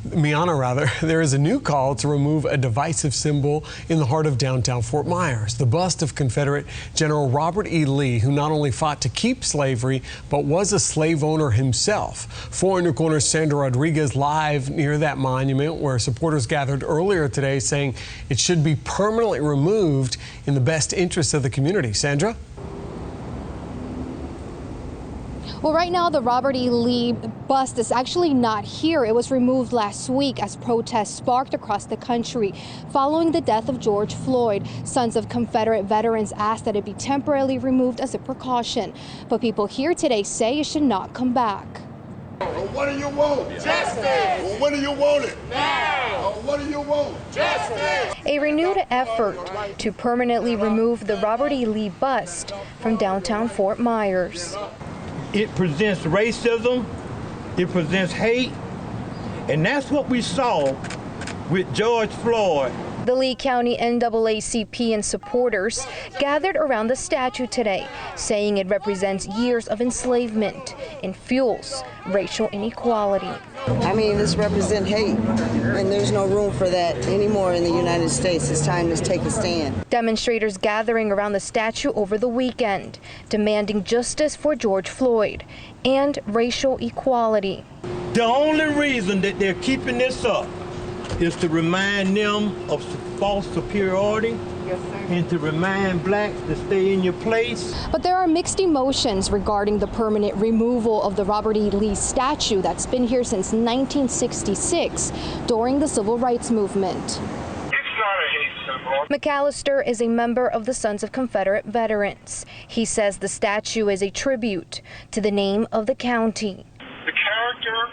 there is a new call to remove a divisive symbol in the heart of downtown Fort Myers, the bust of Confederate General Robert E. Lee, who not only fought to keep slavery, but was a slave owner himself. 4 in Your Corner's Sandra Rodriguez live near that monument, where supporters gathered earlier today saying it should be permanently removed in the best interest of the community. Sandra? Well, right now, the Robert E. Lee bust is actually not here. It was removed last week as protests sparked across the country following the death of George Floyd. Sons of Confederate Veterans asked that it be temporarily removed as a precaution. But people here today say it should not come back. What do you want? Justice! Well, when do you want it? Now! What do you want? Justice! A renewed effort to permanently remove the Robert E. Lee bust from downtown Fort Myers. It presents racism, it presents hate, and that's what we saw with George Floyd. The Lee County NAACP and supporters gathered around the statue today, saying it represents years of enslavement and fuels racial inequality. I mean, this represents hate, and there's no room for that anymore in the United States. It's time to take a stand. Demonstrators gathering around the statue over the weekend, demanding justice for George Floyd and racial equality. The only reason that they're keeping this up is to remind them of false superiority. Yes, sir. And to remind blacks to stay in your place. But there are mixed emotions regarding the permanent removal of the Robert E. Lee statue that's been here since 1966 during the Civil Rights Movement. It's not a hate symbol. MCCALLISTER is a member of the Sons of Confederate Veterans. He says the statue is a tribute to the name of the county. The character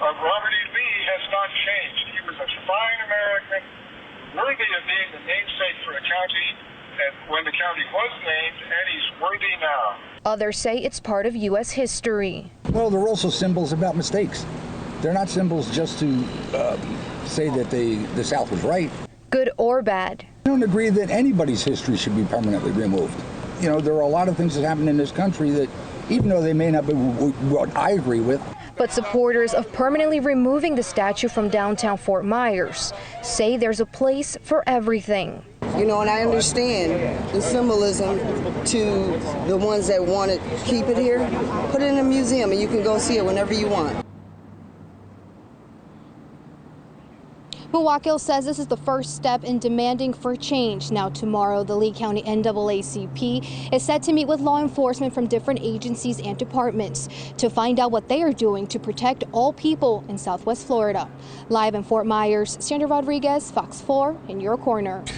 of Robert E. Lee has not changed. He was a fine American, worthy of being the namesake for a county, and when the county was named, and he's worthy now. Others say it's part of U.S. history. Well, they're also symbols about mistakes. They're not symbols just to say that the South was right. Good or bad. I don't agree that anybody's history should be permanently removed. You know, there are a lot of things that happen in this country that, even though they may not be what I agree with. But supporters of permanently removing the statue from downtown Fort Myers say there's a place for everything. You know, and I understand the symbolism to the ones that want to keep it here. Put it in a museum and you can go see it whenever you want. Milwaukee says this is the first step in demanding for change. Now tomorrow, the Lee County NAACP is set to meet with law enforcement from different agencies and departments to find out what they are doing to protect all people in Southwest Florida. Live in Fort Myers, Sandra Rodriguez, Fox 4 in your corner.